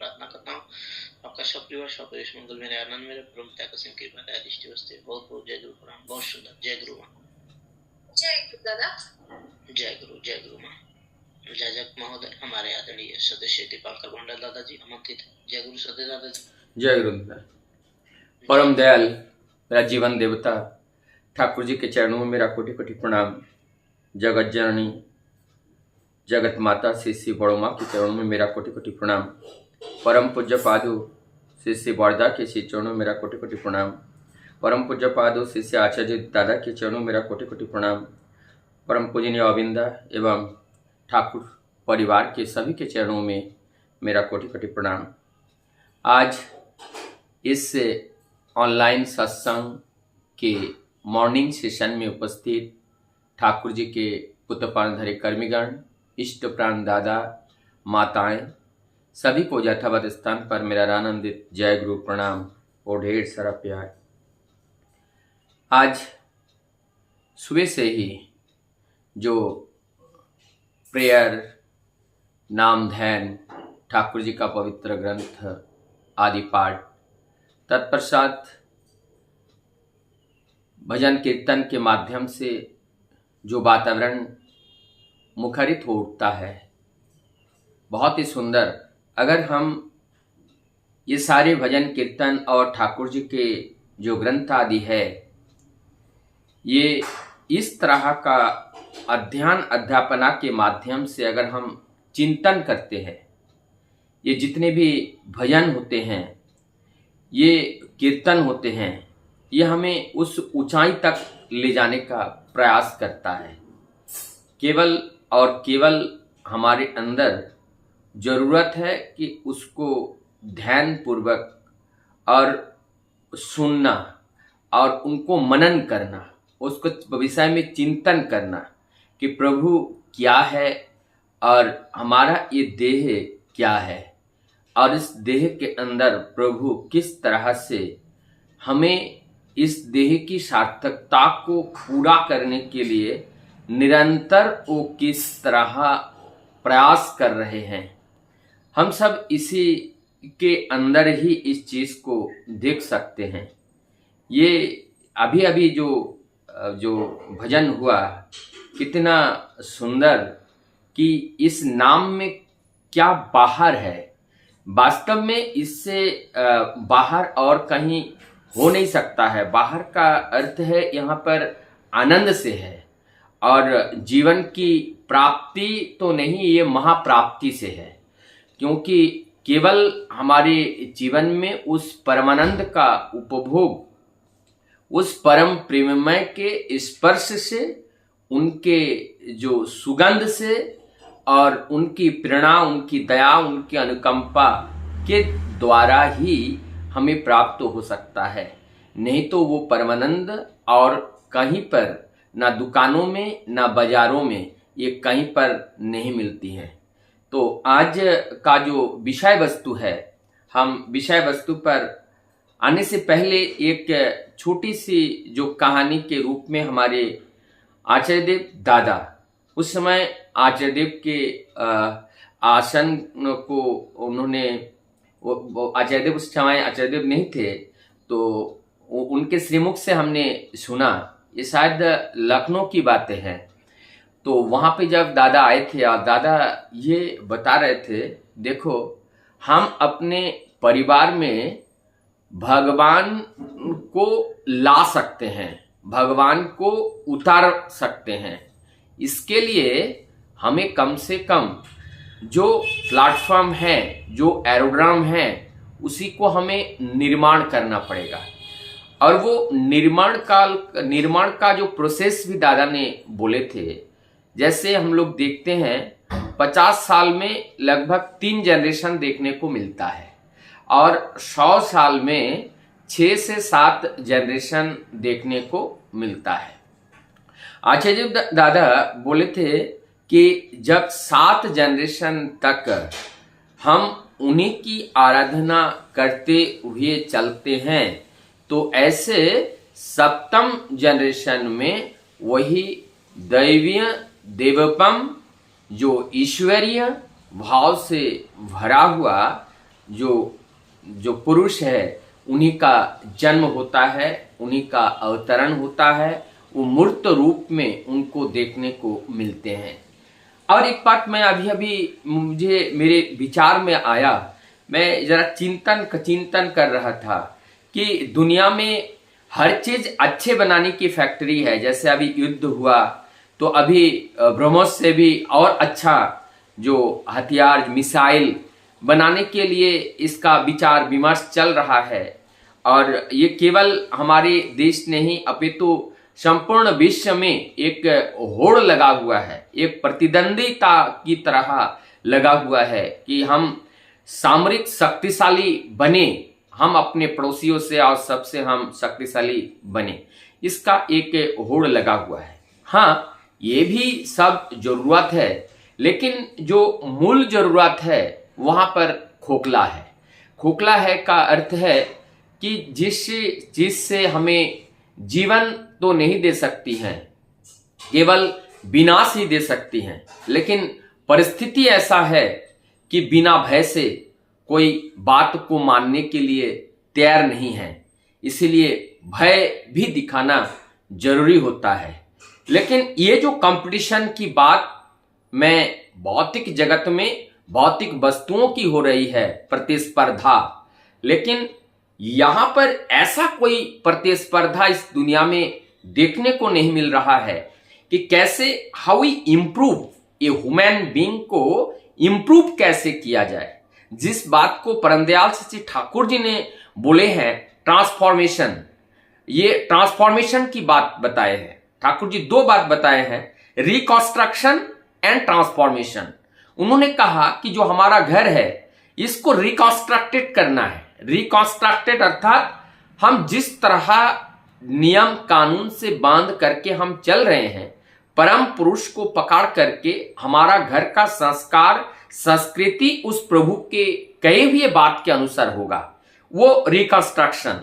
प्रार्थना करता हूँ आपका सब परिवार सब यश मंगल मेरे आनंद मेरे परम त्याग सिंह कृपा दया दृष्टि वस्ते बहुत बहुत जय गुरु प्रणाम। बहुत सुंदर। जय गुरु माँ। जय गुरु दादा। जय गुरु माँ। जाजक महोदय हमारे आदरणीय सदस्य दीपांकर भंडार दादाजी आमंत्रित। जय गुरु सदय दादाजी। जय गुरु। परम दयाल मेरा जीवन देवता ठाकुर जी के चरणों में मेरा कोटि कोटि प्रणाम। जगत जननी जगत माता श्री श्री बड़ो माँ के चरणों में मेरा कोटि कोटि प्रणाम। परम पूज्य पादु श्री श्री बड़दा के श्री चरणों में मेरा कोटि कोटि प्रणाम। परम पूज्य पादु श्री श्री आचार्य दादा के चरणों में मेरा कोटि कोटि प्रणाम। परम पूजनीय अविंदा एवं ठाकुर परिवार के सभी के चरणों में मेरा कोटि कोटि प्रणाम। आज इस ऑनलाइन सत्संग के मॉर्निंग सेशन में उपस्थित ठाकुर जी के पुत्र प्राणधरे कर्मीगण, इष्ट प्राण दादा, माताएं, सभी को यथावत स्थान पर मेरा आनंदित जय गुरु प्रणाम और ढेर सारा प्यार। आज सुबह से ही जो प्रेयर, नाम ध्यान, ठाकुर जी का पवित्र ग्रंथ आदि पाठ, तत्पश्चात भजन कीर्तन के माध्यम से जो वातावरण मुखरित हो उठता है, बहुत ही सुंदर। अगर हम ये सारे भजन कीर्तन और ठाकुर जी के जो ग्रंथ आदि है, ये इस तरह का अध्ययन अध्यापना के माध्यम से अगर हम चिंतन करते हैं, ये जितने भी भजन होते हैं, ये कीर्तन होते हैं, ये हमें उस ऊंचाई तक ले जाने का प्रयास करता है। केवल और केवल हमारे अंदर जरूरत है कि उसको ध्यान पूर्वक और सुनना और उनको मनन करना, उसको विषय में चिंतन करना कि प्रभु क्या है और हमारा ये देह क्या है और इस देह के अंदर प्रभु किस तरह से हमें इस देह की सार्थकता को पूरा करने के लिए निरंतर वो किस तरह प्रयास कर रहे हैं। हम सब इसी के अंदर ही इस चीज को देख सकते हैं। ये अभी अभी जो भजन हुआ, कितना सुंदर कि इस नाम में क्या बाहर है। वास्तव में इससे बाहर और कहीं हो नहीं सकता है। बाहर का अर्थ है यहाँ पर आनंद से है और जीवन की प्राप्ति तो नहीं, ये महाप्राप्ति से है। क्योंकि केवल हमारे जीवन में उस परमानंद का उपभोग, उस परम प्रेममय के स्पर्श से, उनके जो सुगंध से और उनकी प्रेरणा, उनकी दया, उनकी अनुकंपा के द्वारा ही हमें प्राप्त हो सकता है। नहीं तो वो परमानंद और कहीं पर, ना दुकानों में ना बाजारों में, ये कहीं पर नहीं मिलती है। तो आज का जो विषय वस्तु है, हम विषय वस्तु पर आने से पहले एक छोटी सी जो कहानी के रूप में हमारे आचार्य देव दादा, उस समय आचार्य देव के आसन को उन्होंने, आचार्य देव उस समय आचार्य देव नहीं थे, तो उनके श्रीमुख से हमने सुना। ये शायद लखनऊ की बातें हैं। तो वहाँ पे जब दादा आए थे और दादा ये बता रहे थे, देखो हम अपने परिवार में भगवान को ला सकते हैं, भगवान को उतार सकते हैं। इसके लिए हमें कम से कम जो प्लेटफॉर्म है, जो एरोड्रम है, उसी को हमें निर्माण करना पड़ेगा। और वो निर्माण का जो प्रोसेस भी दादा ने बोले थे, जैसे हम लोग देखते हैं 50 साल में लगभग 3 जनरेशन देखने को मिलता है और 100 साल में 6 से 7 जनरेशन देखने को मिलता है। आचार्य दादा बोले थे कि जब 7 जनरेशन तक हम उन्हीं की आराधना करते हुए चलते हैं, तो ऐसे 7म जनरेशन में वही दैवीय देवपम, जो ईश्वरीय भाव से भरा हुआ जो जो पुरुष है उन्हीं का जन्म होता है, उन्हीं का अवतरण होता है, वो मूर्त रूप में उनको देखने को मिलते हैं। और एक बात मैं अभी मुझे मेरे विचार में आया, मैं जरा चिंतन कर रहा था कि दुनिया में हर चीज अच्छे बनाने की फैक्ट्री है। जैसे अभी युद्ध हुआ तो अभी ब्रह्मोस से भी और अच्छा जो हथियार मिसाइल बनाने के लिए इसका विचार विमर्श चल रहा है। और ये केवल हमारे देश नहीं अपितु संपूर्ण विश्व में एक होड़ लगा हुआ है, एक प्रतिद्वंदिता की तरह लगा हुआ है कि हम सामरिक शक्तिशाली बने, हम अपने पड़ोसियों से और सबसे हम शक्तिशाली बने, इसका एक होड़ लगा हुआ है। हाँ, ये भी सब जरूरत है, लेकिन जो मूल जरूरत है वहां पर खोखला है। खोखला है का अर्थ है कि जिस चीज से हमें जीवन तो नहीं दे सकती हैं, केवल विनाश ही दे सकती हैं, लेकिन परिस्थिति ऐसा है कि बिना भय से कोई बात को मानने के लिए तैयार नहीं है, इसीलिए भय भी दिखाना जरूरी होता है। लेकिन ये जो कंपटीशन की बात मैं भौतिक जगत में भौतिक वस्तुओं की हो रही है, प्रतिस्पर्धा, लेकिन यहां पर ऐसा कोई प्रतिस्पर्धा इस दुनिया में देखने को नहीं मिल रहा है कि कैसे how we improve a human being को इम्प्रूव कैसे किया जाए। जिस बात को परमदयाल सच्ची ठाकुर जी ने बोले हैं ट्रांसफॉर्मेशन, ये ट्रांसफॉर्मेशन की बात बताए हैं ठाकुर जी। दो बात बताए हैं, रिकंस्ट्रक्शन एंड ट्रांसफॉर्मेशन। उन्होंने कहा कि जो हमारा घर है इसको रिकंस्ट्रक्टेड करना है। रिकंस्ट्रक्टेड अर्थात हम जिस तरह नियम कानून से बांध करके हम चल रहे हैं, परम पुरुष को पकड़ करके हमारा घर का संस्कार संस्कृति उस प्रभु के कहे हुए बात के अनुसार होगा, वो रिकंस्ट्रक्शन।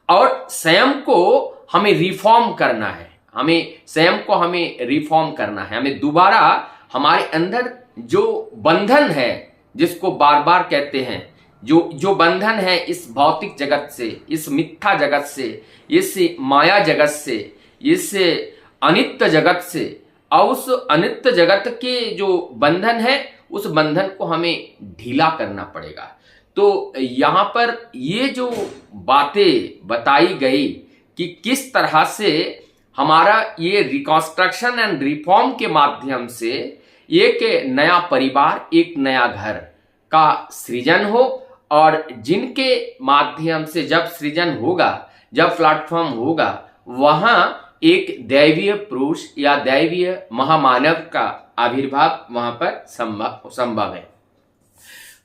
और स्वयं को हमें रिफॉर्म करना है, हमें स्वयं को हमें रिफॉर्म करना है, हमें दोबारा हमारे अंदर जो बंधन है, जिसको बार बार कहते हैं, जो बंधन है इस भौतिक जगत से, इस मिथ्या जगत से, इस माया जगत से, इस अनित्य जगत से, और उस अनित्य जगत के जो बंधन है उस बंधन को हमें ढीला करना पड़ेगा। तो यहां पर ये जो बातें बताई गई कि किस तरह से हमारा ये रिकंस्ट्रक्शन एंड रिफॉर्म के माध्यम से एक नया परिवार, एक नया घर का सृजन हो, और जिनके माध्यम से जब सृजन होगा, जब प्लेटफॉर्म होगा, वहां एक दैवीय पुरुष या दैवीय महामानव का आविर्भाव वहां पर संभव है।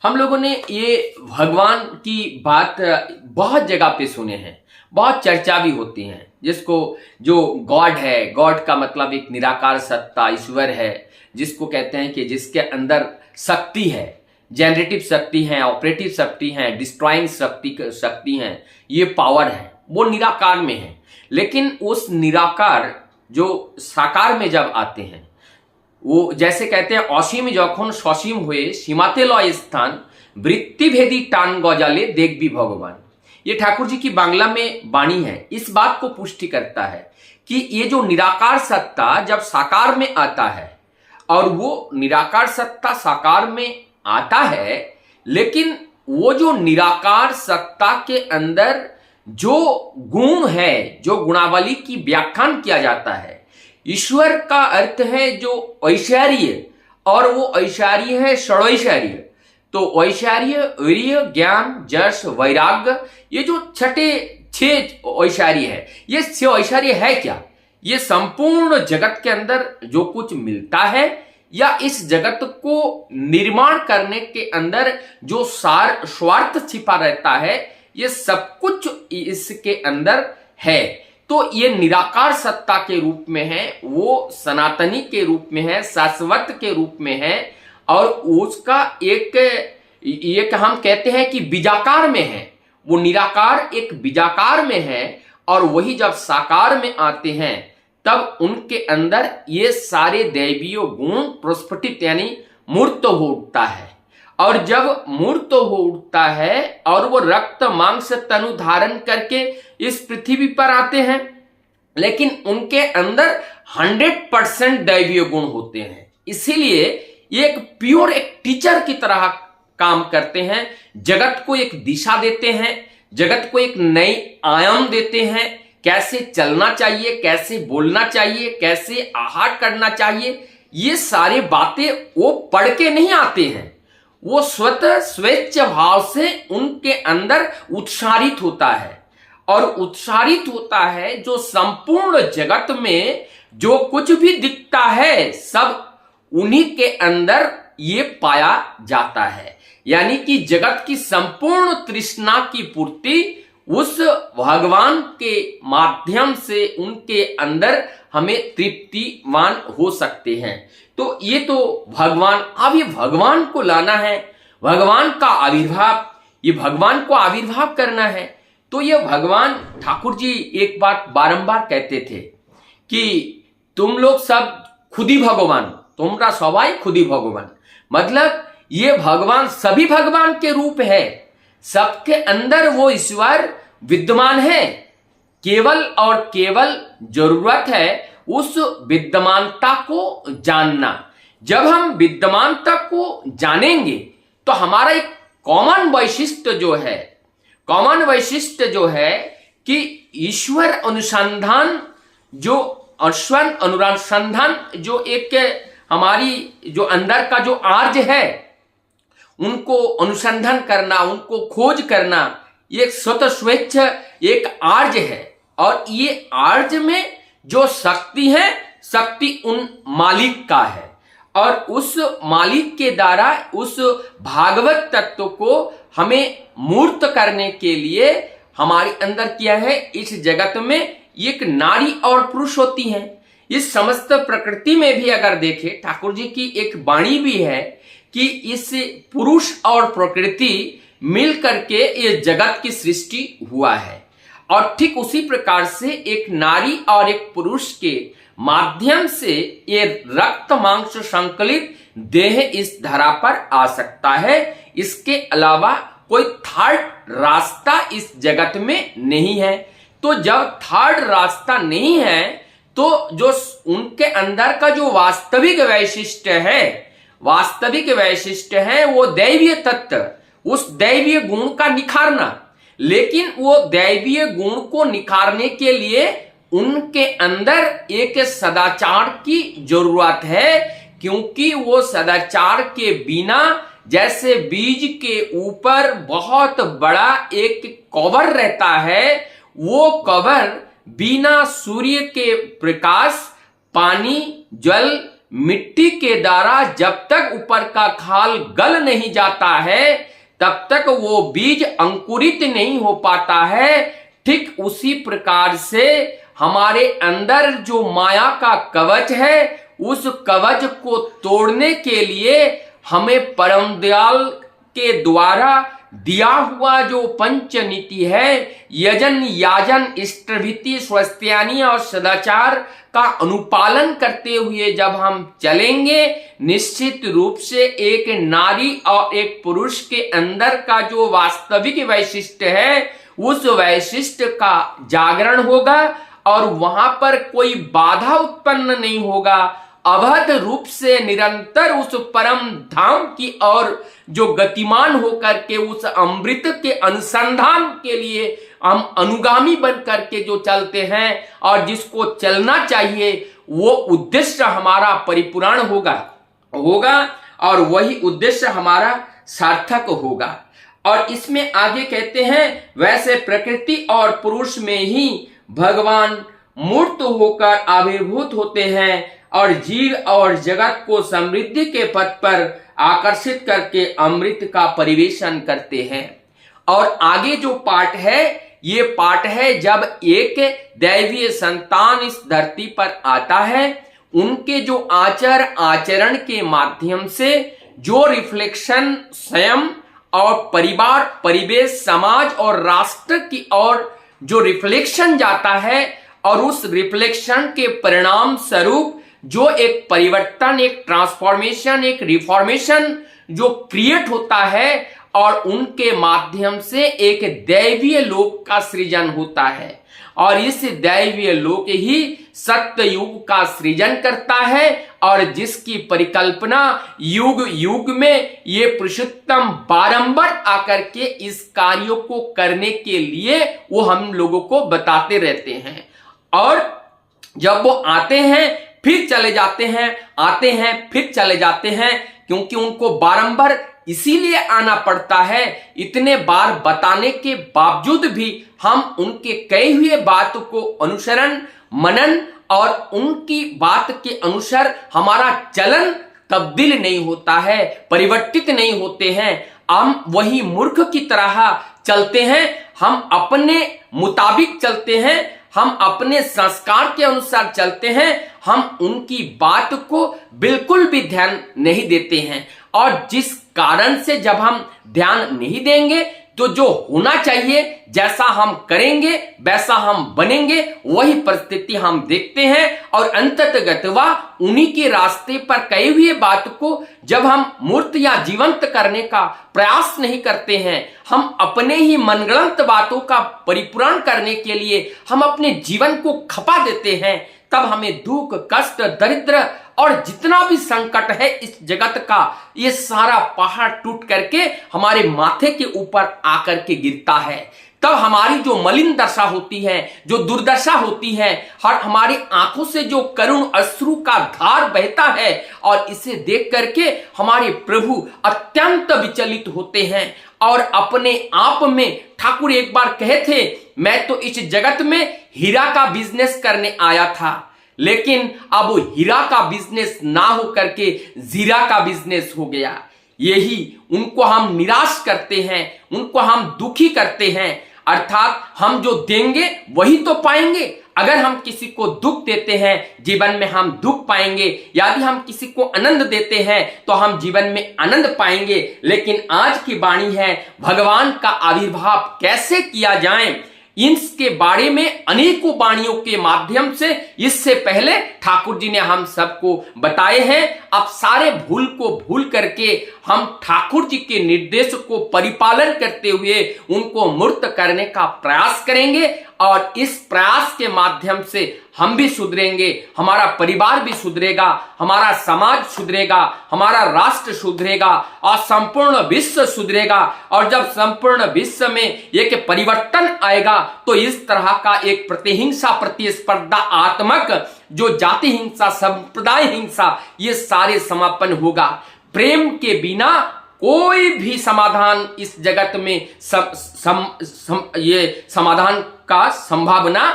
हम लोगों ने ये भगवान की बात बहुत जगह पे सुने हैं, बहुत चर्चा भी होती है, जिसको जो गॉड है, गॉड का मतलब एक निराकार सत्ता ईश्वर है, जिसको कहते हैं कि जिसके अंदर शक्ति है, जनरेटिव शक्ति है, ऑपरेटिव शक्ति है, डिस्ट्रॉइंग शक्ति है, ये पावर है, वो निराकार में है। लेकिन उस निराकार जो साकार में जब आते हैं, वो जैसे कहते हैं असीम যখন সসীম হয়ে সীমাতে লয় স্থান वृत्तिभेदी टान गजाले देख भी भगवान। ये ठाकुर जी की बांग्ला में वाणी है, इस बात को पुष्टि करता है कि ये जो निराकार सत्ता जब साकार में आता है, और वो निराकार सत्ता साकार में आता है, लेकिन वो जो निराकार सत्ता के अंदर जो गुण है, जो गुणावली की व्याख्यान किया जाता है, ईश्वर का अर्थ है जो ऐश्वर्य, और वो ऐश्वर्य है षडैश्वर्य। तो ऐश्वर्य, वीर्य, ज्ञान, जश, वैराग्य, ये जो छठे 6 ऐश्वर्य है, ये 6 ऐश्वर्य है क्या? ये संपूर्ण जगत के अंदर जो कुछ मिलता है, या इस जगत को निर्माण करने के अंदर जो सार स्वार्थ छिपा रहता है, ये सब कुछ इसके अंदर है। तो ये निराकार सत्ता के रूप में है, वो सनातनी के रूप में है, शाश्वत के रूप में है, और उसका एक हम कहते हैं कि बीजाकार में है। वो निराकार एक बीजाकार में है, और वही जब साकार में आते हैं तब उनके अंदर ये सारे दैवीय गुण प्रस्फुटित यानी मूर्त हो उठता है। और जब मूर्त हो उठता है और वो रक्त मांस तनु धारण करके इस पृथ्वी पर आते हैं, लेकिन उनके अंदर 100% दैवीय गुण होते हैं। इसीलिए ये एक प्योर एक टीचर की तरह काम करते हैं, जगत को एक दिशा देते हैं, जगत को एक नई आयाम देते हैं, कैसे चलना चाहिए, कैसे बोलना चाहिए, कैसे आहार करना चाहिए। ये सारी बातें वो पढ़ के नहीं आते हैं, वो स्वतः स्वेच्छ भाव से उनके अंदर उत्सारित होता है। और उत्सारित होता है जो संपूर्ण जगत में जो कुछ भी दिखता है सब उन्हीं के अंदर ये पाया जाता है। यानी कि जगत की संपूर्ण तृष्णा की पूर्ति उस भगवान के माध्यम से उनके अंदर हमें तृप्तिमान हो सकते हैं। तो ये तो भगवान, अब ये भगवान को लाना है, भगवान का आविर्भाव, ये भगवान को आविर्भाव करना है। तो ये भगवान, ठाकुर जी एक बात बारंबार कहते थे कि तुम लोग सब खुद ही भगवान, तुम्हारा स्वभाव खुद ही भगवान। मतलब ये भगवान सभी भगवान के रूप है, सबके अंदर वो ईश्वर विद्यमान है। केवल और केवल जरूरत है उस विद्यमानता को जानना। जब हम विद्यमानता को जानेंगे तो हमारा एक कॉमन वैशिष्ट्य जो है कि ईश्वर अनुसंधान, जो अनुसंधान जो एक हमारी जो अंदर का जो आर्ज है उनको अनुसंधान करना, उनको खोज करना, ये स्वतः स्वेच्छ एक आर्ज है। और ये आर्ज में जो शक्ति है, शक्ति उन मालिक का है। और उस मालिक के द्वारा उस भागवत तत्व को हमें मूर्त करने के लिए हमारे अंदर किया है। इस जगत में एक नारी और पुरुष होती हैं। इस समस्त प्रकृति में भी अगर देखें, ठाकुर जी की एक वाणी भी है कि इस पुरुष और प्रकृति मिल करके ये जगत की सृष्टि हुआ है। और ठीक उसी प्रकार से एक नारी और एक पुरुष के माध्यम से ये रक्त मांस संकलित देह इस धरा पर आ सकता है। इसके अलावा कोई थर्ड रास्ता इस जगत में नहीं है। तो जब थर्ड रास्ता नहीं है तो जो उनके अंदर का जो वास्तविक वैशिष्ट्य है वो दैवीय तत्व, उस दैवीय गुण का निखारना। लेकिन वो दैवीय गुण को निखारने के लिए उनके अंदर एक सदाचार की जरूरत है, क्योंकि वो सदाचार के बिना, जैसे बीज के ऊपर बहुत बड़ा एक कवर रहता है, वो कवर बिना सूर्य के प्रकाश, पानी, जल, मिट्टी के द्वारा जब तक ऊपर का खाल गल नहीं जाता है तब तक वो बीज अंकुरित नहीं हो पाता है। ठीक उसी प्रकार से हमारे अंदर जो माया का कवच है, उस कवच को तोड़ने के लिए हमें परम दयाल के द्वारा दिया हुआ जो पंच नीति है, यजन, याजन, इष्टभीति, स्वस्त्यानी और सदाचार का अनुपालन करते हुए जब हम चलेंगे, निश्चित रूप से एक नारी और एक पुरुष के अंदर का जो वास्तविक वैशिष्ट्य है, उस वैशिष्ट्य का जागरण होगा और वहां पर कोई बाधा उत्पन्न नहीं होगा। अवध रूप से निरंतर उस परम धाम की ओर जो गतिमान होकर के उस अमृत के अनुसंधान के लिए हम अनुगामी बन करके जो चलते हैं और जिसको चलना चाहिए, वो उद्देश्य हमारा परिपूर्ण होगा और वही उद्देश्य हमारा सार्थक होगा। और इसमें आगे कहते हैं, वैसे प्रकृति और पुरुष में ही भगवान मूर्त होकर आविर्भूत होते हैं और जीव और जगत को समृद्धि के पथ पर आकर्षित करके अमृत का परिवेशन करते हैं। और आगे जो पाठ है, ये पाठ है जब एक दैवीय संतान इस धरती पर आता है, उनके जो आचरण के माध्यम से जो रिफ्लेक्शन स्वयं और परिवार, परिवेश, समाज और राष्ट्र की ओर जो रिफ्लेक्शन जाता है और उस रिफ्लेक्शन के परिणाम स्वरूप जो एक परिवर्तन, एक ट्रांसफॉर्मेशन, एक रिफॉर्मेशन जो क्रिएट होता है और उनके माध्यम से एक दैवीय लोक का सृजन होता है और इस दैवीय लोक ही सत्य युग का सृजन करता है और जिसकी परिकल्पना युग युग में ये पुरुषोत्तम बारंबार आकर के इस कार्यों को करने के लिए वो हम लोगों को बताते रहते हैं। और जब वो आते हैं फिर चले जाते हैं, आते हैं फिर चले जाते हैं, क्योंकि उनको बारंबार इसीलिए आना पड़ता है। इतने बार बताने के बावजूद भी हम उनके कहे हुए बात को अनुसरण मनन और उनकी बात के अनुसार हमारा चलन तब्दील नहीं होता है, परिवर्तित नहीं होते हैं। हम वही मूर्ख की तरह चलते हैं, हम अपने मुताबिक चलते हैं, हम अपने संस्कार के अनुसार चलते हैं, हम उनकी बात को बिल्कुल भी ध्यान नहीं देते हैं। और जिस कारण से जब हम ध्यान नहीं देंगे तो जो होना चाहिए, जैसा हम करेंगे वैसा हम बनेंगे, वही परिस्थिति हम देखते हैं। और अंततगतवा उन्हीं के रास्ते पर कही हुई बात को जब हम मूर्त या जीवंत करने का प्रयास नहीं करते हैं, हम अपने ही मनगढ़ंत बातों का परिपूरण करने के लिए हम अपने जीवन को खपा देते हैं, तब हमें दुख कष्ट दरिद्र और जितना भी संकट है इस जगत का, ये सारा पहाड़ टूट करके हमारे माथे के ऊपर आकर के गिरता है। तब हमारी जो मलिन दशा होती है, जो दुर्दशा होती है, हर हमारी आंखों से जो करुण अश्रु का धार बहता है, और इसे देख करके हमारे प्रभु अत्यंत विचलित होते हैं और अपने आप में ठाकुर एक बार कहे थे, मैं तो इस जगत में हीरा का बिजनेस करने आया था, लेकिन अब वो हीरा का बिजनेस ना हो करके जीरा का बिजनेस हो गया। यही उनको हम निराश करते हैं, उनको हम दुखी करते हैं। अर्थात हम जो देंगे वही तो पाएंगे। अगर हम किसी को दुख देते हैं जीवन में हम दुख पाएंगे, यदि हम किसी को आनंद देते हैं तो हम जीवन में आनंद पाएंगे। लेकिन आज की वाणी है भगवान का आविर्भाव कैसे किया जाए, इसके बारे में अनेकों वाणियों के माध्यम से इससे पहले ठाकुर जी ने हम सबको बताए हैं। अब सारे भूल को भूल करके हम ठाकुर जी के निर्देश को परिपालन करते हुए उनको मूर्त करने का प्रयास करेंगे और इस प्रयास के माध्यम से हम भी सुधरेंगे, हमारा परिवार भी सुधरेगा, हमारा समाज सुधरेगा, हमारा राष्ट्र सुधरेगा और संपूर्ण विश्व सुधरेगा। और जब संपूर्ण विश्व में एक परिवर्तन आएगा तो इस तरह का एक प्रतिहिंसा प्रतिस्पर्धा आत्मक जो जाति हिंसा संप्रदाय हिंसा ये सारे समापन होगा। प्रेम के बिना कोई भी समाधान इस जगत में ये समाधान का संभावना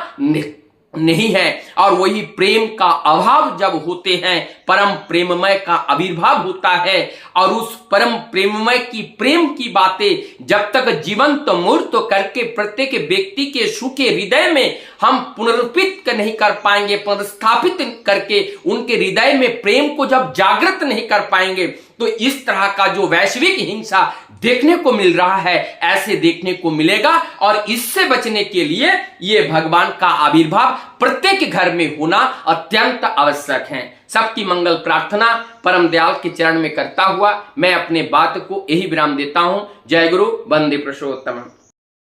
नहीं है। और वही प्रेम का अभाव जब होते हैं परम प्रेममय का आविर्भाव होता है। और उस परम प्रेममय की प्रेम की बातें जब तक जीवंत मूर्त करके प्रत्येक व्यक्ति के सूखे हृदय में हम पुनरुत्थित नहीं कर पाएंगे, पुनर्स्थापित करके उनके हृदय में प्रेम को जब जागृत नहीं कर पाएंगे, तो इस तरह का जो वैश्विक हिंसा देखने को मिल रहा है ऐसे देखने को मिलेगा। और इससे बचने के लिए ये भगवान का आविर्भाव प्रत्येक घर में होना अत्यंत आवश्यक है। सबकी मंगल प्रार्थना परम दयाल के चरण में करता हुआ मैं अपने बात को यही विराम देता हूं। जय गुरु, वंदे पुरुषोत्तम।